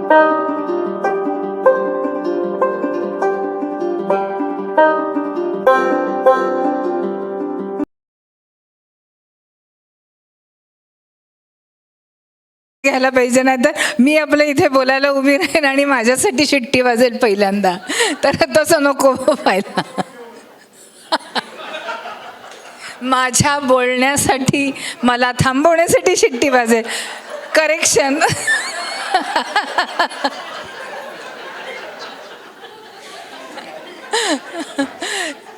घ्यायला पाहिजे, नाही तर मी आपलं इथे बोलायला उभी राहीन आणि माझ्यासाठी शिट्टी वाजेल पहिल्यांदा, तर तसं नको व्हायला. माझ्या बोलण्यासाठी मला थांबवण्यासाठी शिट्टी वाजेल. करेक्शन.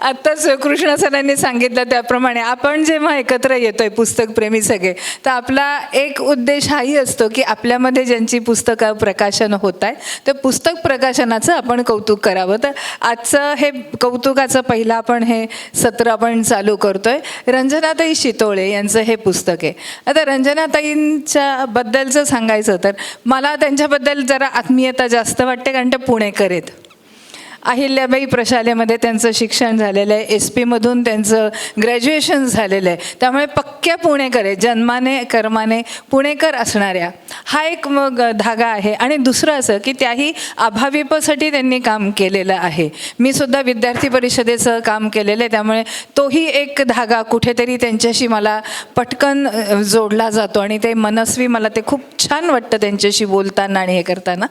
आत्ताच कृष्णा सरांनी सांगितलं त्याप्रमाणे आपण जेव्हा एकत्र येतोय पुस्तकप्रेमी सगळे, तर आपला एक उद्देश हाही असतो की आपल्यामध्ये ज्यांची पुस्तकं प्रकाशन होत आहे ते पुस्तक प्रकाशनाचं आपण कौतुक करावं. तर आजचं हे कौतुकाचं पहिलं आपण हे सत्र आपण चालू करतोय. रंजनाताई शितोळे यांचं हे पुस्तक आहे. आता रंजनाताईंच्या बद्दलचं सांगायचं तर मला त्यांच्याबद्दल जरा आत्मीयता जास्त वाटते, कारण ते पुणेकर आहेत. अहिल्याबाई प्रशालेमध्ये त्यांचं शिक्षण झालेलं आहे. SP मधून त्यांचं ग्रॅज्युएशन झालेलं आहे. त्यामुळे पक्क्या पुणेकर आहे, जन्माने कर्माने पुणेकर असणाऱ्या. हा एक मग धागा आहे. आणि दुसरं असं की त्याही अभाविपसाठी त्यांनी काम केलेलं आहे. मी सुद्धा विद्यार्थी परिषदेचं काम केलेलं आहे, त्यामुळे तोही एक धागा कुठेतरी त्यांच्याशी मला पटकन जोडला जातो आणि ते मनस्वी मला ते खूप छान वाटतं त्यांच्याशी बोलताना आणि हे करताना.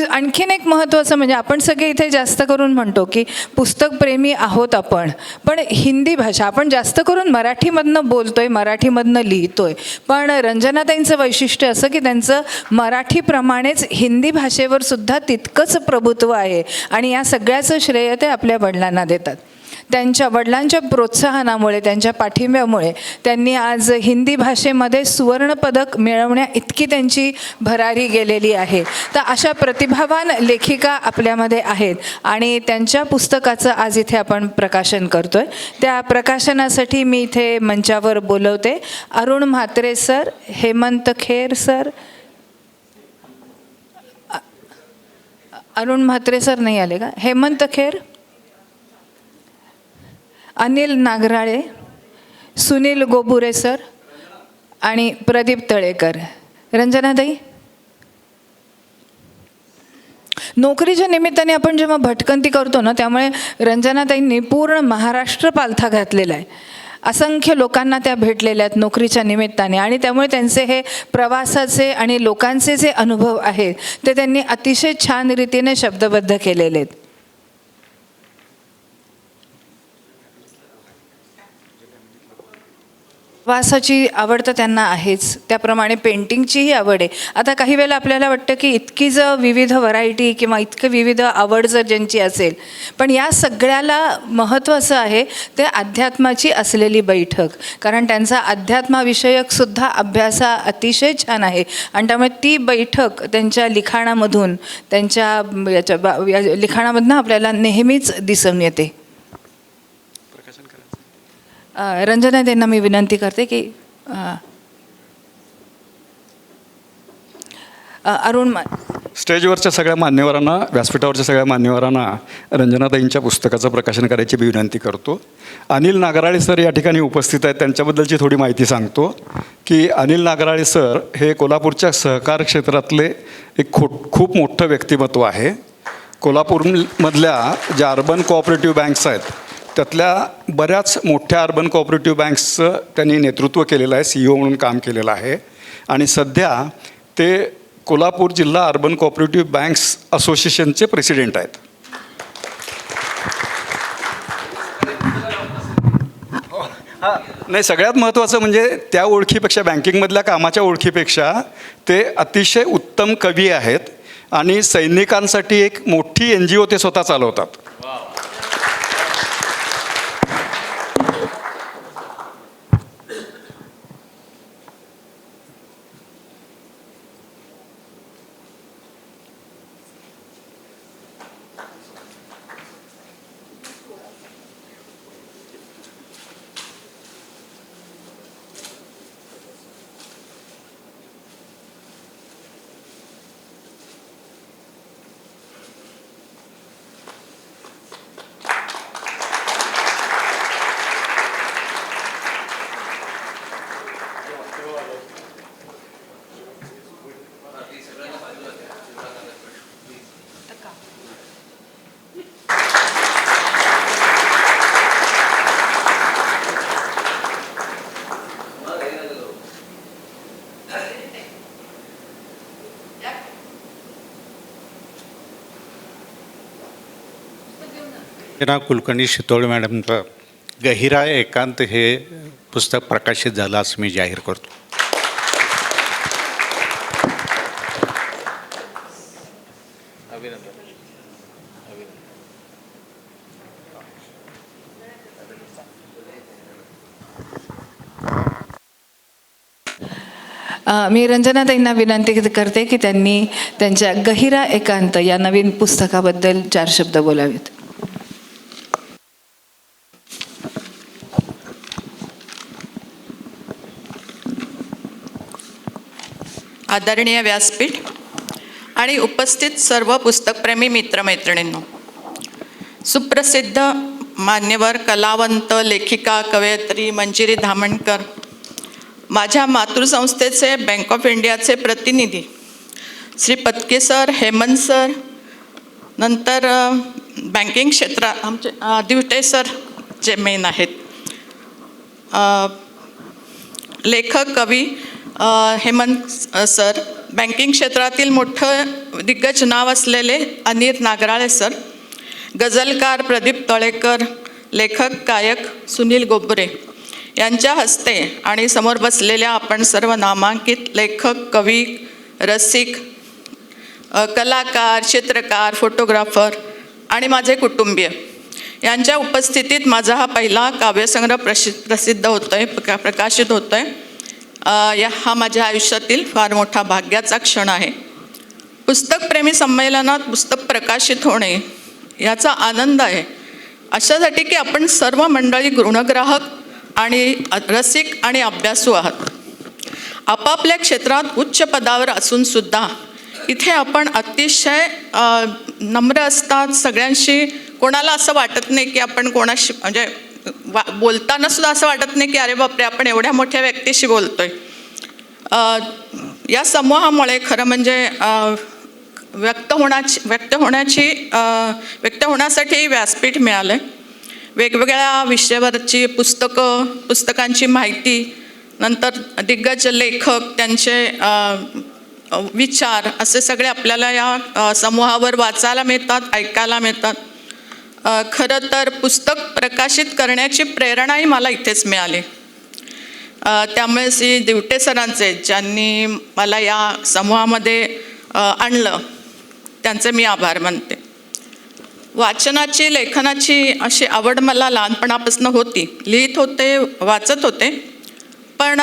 आणखीन एक महत्त्वाचं म्हणजे आपण सगळे इथे जास्त करून म्हणतो की पुस्तकप्रेमी आहोत आपण, पण हिंदी भाषा आपण जास्त करून मराठीमधनं बोलतोय, मराठीमधनं लिहितोय. पण रंजनाताईंचं वैशिष्ट्य असं की त्यांचं मराठीप्रमाणेच हिंदी भाषेवर सुद्धा तितकंच प्रभुत्व आहे आणि या सगळ्याचं श्रेय ते आपल्या वडिलांना देतात. त्यांच्या वडिलांच्या प्रोत्साहनामुळे, त्यांच्या पाठिंब्यामुळे त्यांनी आज हिंदी भाषेमध्ये सुवर्णपदक मिळवण्या इतकी त्यांची भरारी गेलेली आहे. तर अशा प्रतिभावान लेखिका आपल्यामध्ये आहेत आणि त्यांच्या पुस्तकाचं आज इथे आपण प्रकाशन करतोय. त्या प्रकाशनासाठी मी इथे मंचावर बोलवते Arun Mhatre sir, Hemant Kher sir. Arun Mhatre sir नाही आले का? हेमंत खेर, अनिल नागराळे, सुनील गोबुरे सर आणि प्रदीप तळेकर. रंजनाताई, नोकरीच्या निमित्ताने आपण जेव्हा भटकंती करतो ना, त्यामुळे रंजनाताईंनी पूर्ण महाराष्ट्र पालथा घातलेला आहे. असंख्य लोकांना त्या भेटलेल्या आहेत नोकरीच्या निमित्ताने आणि त्यामुळे त्यांचे हे प्रवासाचे आणि लोकांचे जे अनुभव आहेत ते त्यांनी अतिशय छान रीतीने शब्दबद्ध केलेले आहेत. प्रवासाची आवड तर त्यांना आहेच, त्याप्रमाणे पेंटिंगचीही आवड आहे. आता काही वेळेला आपल्याला वाटतं की इतकी जर विविध व्हरायटी किंवा इतकं विविध आवड जर ज्यांची असेल, पण या सगळ्याला महत्त्वाचं आहे ते अध्यात्माची असलेली बैठक. कारण त्यांचा अध्यात्माविषयकसुद्धा अभ्यास हा अतिशय छान आहे आणि त्यामुळे ती बैठक त्यांच्या लिखाणामधून, त्यांच्या लिखाणामधून आपल्याला नेहमीच दिसून येते. रंजना त्यांना मी विनंती करते की अरुण स्टेजवरच्या सगळ्या मान्यवरांना, व्यासपीठावरच्या सगळ्या मान्यवरांना रंजनाताईंच्या पुस्तकाचं प्रकाशन करायची मी विनंती करतो. अनिल नागराळे सर या ठिकाणी उपस्थित आहेत. त्यांच्याबद्दलची थोडी माहिती सांगतो की अनिल नागराळे सर हे कोल्हापूरच्या सहकार क्षेत्रातले एक खूप मोठं व्यक्तिमत्व आहे. कोल्हापूरमधल्या ज्या अर्बन कोऑपरेटिव्ह बँक्स आहेत त्यातल्या बऱ्याच मोठ्या अर्बन कोऑपरेटिव्ह बँक्सचं त्यांनी नेतृत्व केलेलं आहे, CEO म्हणून काम केलेलं आहे आणि सध्या ते कोल्हापूर जिल्हा अर्बन कोऑपरेटिव्ह बँक्स असोसिएशनचे प्रेसिडेंट आहेत. नाही, सगळ्यात महत्त्वाचं म्हणजे त्या ओळखीपेक्षा, बँकिंगमधल्या कामाच्या ओळखीपेक्षा ते अतिशय उत्तम कवी आहेत आणि सैनिकांसाठी एक मोठी NGO ते स्वतः चालवतात. रंजना कुलकर्णी शितोळे मॅडमचं गहिरा एकांत हे पुस्तक प्रकाशित झालं असं मी जाहीर करतो. मी रंजनाताईंना विनंती करते की त्यांनी त्यांच्या गहिरा एकांत या नवीन पुस्तकाबद्दल 4 शब्द बोलावेत. आदरणीय व्यासपीठ आणि उपस्थित सर्व पुस्तकप्रेमी मित्रमैत्रिणींनो, सुप्रसिद्ध मान्यवर कलावंत लेखिका कवयित्री मंजिरी धामणकर, माझ्या मातृसंस्थेचे बँक ऑफ इंडियाचे प्रतिनिधी श्री पत्के सर, हेमंत सर, नंतर बँकिंग क्षेत्रात आमचे दिवटे सर जे मेन आहेत, लेखक कवी हेमंत सर, बँकिंग क्षेत्रातील मोठं दिग्गज नाव असलेले अनिल नागराळे सर, गझलकार प्रदीप तळेकर, लेखक गायक सुनील गोबरे यांच्या हस्ते आणि समोर बसलेल्या आपण सर्व नामांकित लेखक, कवी, रसिक, कलाकार, चित्रकार, फोटोग्राफर आणि माझे कुटुंबीय यांच्या उपस्थितीत माझा हा पहिला काव्यसंग्रह प्रसिद्ध होतोय, प्रकाशित होतोय. हा माझ्या आयुष्यातील फार मोठा भाग्याचा क्षण आहे. पुस्तकप्रेमी संमेलनात पुस्तक प्रकाशित होणे याचा आनंद आहे, अशासाठी की आपण सर्व मंडळी गुणग्राहक आणि रसिक आणि अभ्यासू आहात. आपापल्या क्षेत्रात उच्च पदावर असूनसुद्धा इथे आपण अतिशय नम्र असतात सगळ्यांशी. कोणाला असं वाटत नाही की आपण कोणाशी म्हणजे बोलताना सुद्धा असं वाटत नाही की अरे बापरे आपण एवढ्या मोठ्या व्यक्तीशी बोलतोय. या समूहामुळे खरं म्हणजे व्यक्त होण्यासाठी व्यासपीठ मिळालं. वेगवेगळ्या विषयावरची पुस्तकांची माहिती, नंतर दिग्गज लेखक त्यांचे विचार असे सगळे आपल्याला या समूहावर वाचायला मिळतात, ऐकायला मिळतात. खरं तर पुस्तक प्रकाशित करण्याची प्रेरणाही मला इथेच मिळाली. त्यामुळे श्री दिवटे सरांचे, ज्यांनी मला या समूहामध्ये आणलं, त्यांचे मी आभार मानते. वाचनाची, लेखनाची अशी आवड मला लहानपणापासून होती. लिहित होते, वाचत होते, पण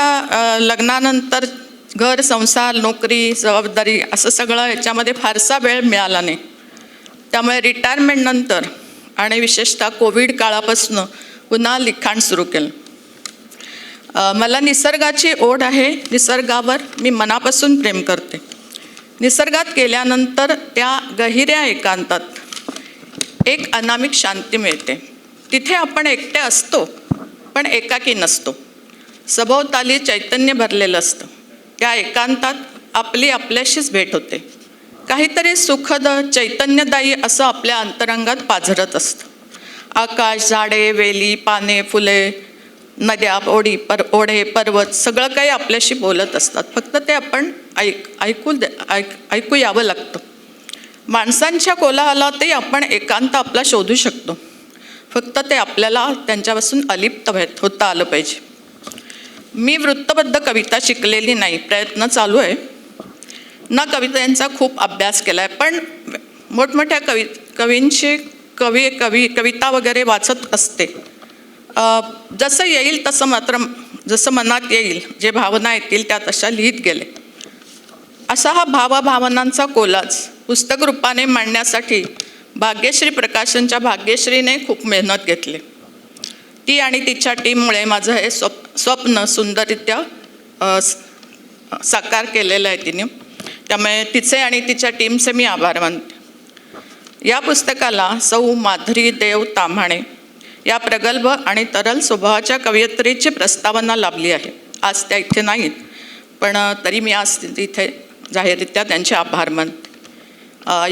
लग्नानंतर घर, संसार, नोकरी, जबाबदारी असं सगळं याच्यामध्ये फारसा वेळ मिळाला नाही. त्यामुळे रिटायरमेंटनंतर आणि विशेषतः कोविड काळापासून पुन्हा लिखाण सुरू केलं. मला निसर्गाची ओढ आहे. निसर्गावर मी मनापासून प्रेम करते. निसर्गात गेल्यानंतर त्या गहिऱ्या एकांतात एक अनामिक शांती मिळते. तिथे आपण एकटे असतो पण एकाकी नसतो. सभोवताली चैतन्य भरलेलं असतं. त्या एकांतात आपल्याशीच भेट होते. काहीतरी सुखद, चैतन्यदायी असं आपल्या अंतरंगात पाझरत असतं. आकाश, झाडे, वेली, पाने, फुले, नद्या, ओढे, पर्वत सगळं काही आपल्याशी बोलत असतात. फक्त ते आपण ऐकू यावं लागतं. माणसांच्या कोलाहलातही आपण एकांत आपला शोधू शकतो. फक्त ते आपल्याला त्यांच्यापासून अलिप्त होता आलं पाहिजे. मी वृत्तबद्ध कविता शिकलेली नाही, प्रयत्न चालू आहे. ना कवितांचा खूप अभ्यास केला आहे, पण मोठमोठ्या कवींची कविता वगैरे वाचत असते. जसं येईल तसं मात्र, जसं मनात येईल, जे भावना येतील त्या तशा लिहित गेले. असा हा भावभावनांचा कोलाज पुस्तक रूपाने मांडण्यासाठी भाग्यश्री प्रकाशनच्या भाग्यश्रीने खूप मेहनत घेतली. ती आणि तिच्या टीममुळे माझं हे स्वप्न सुंदररित्या साकार केलेलं आहे तिने. त्यामुळे तिचे आणि तिच्या टीमचे मी आभार मानते. या पुस्तकाला सौ माधुरी देव ताम्हाणे या प्रगल्भ आणि तरल स्वभावाच्या कवयित्रीची प्रस्तावना लाभली आहे. आज त्या इथे नाहीत, पण तरी मी आज इथे जाहीररित्या त्यांचे आभार मानते.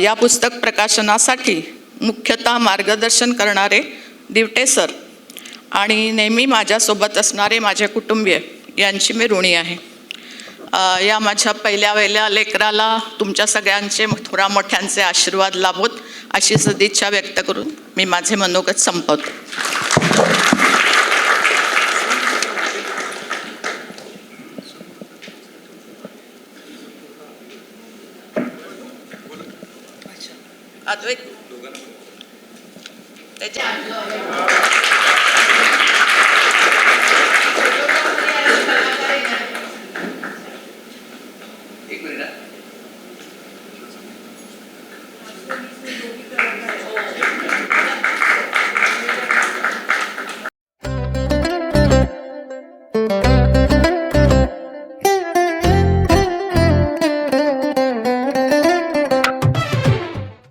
या पुस्तक प्रकाशनासाठी मुख्यतः मार्गदर्शन करणारे दिवटे सर आणि नेहमी माझ्यासोबत असणारे माझे कुटुंबीय यांची मी ऋणी आहे. या माझ्या पहिल्या लेकराला तुमच्या सगळ्यांचे थोडा मोठ्यांचे आशीर्वाद लाभोत अशी सदिच्छा व्यक्त करून मी माझे मनोगत संपवतो. अद्वैत एक मिनिट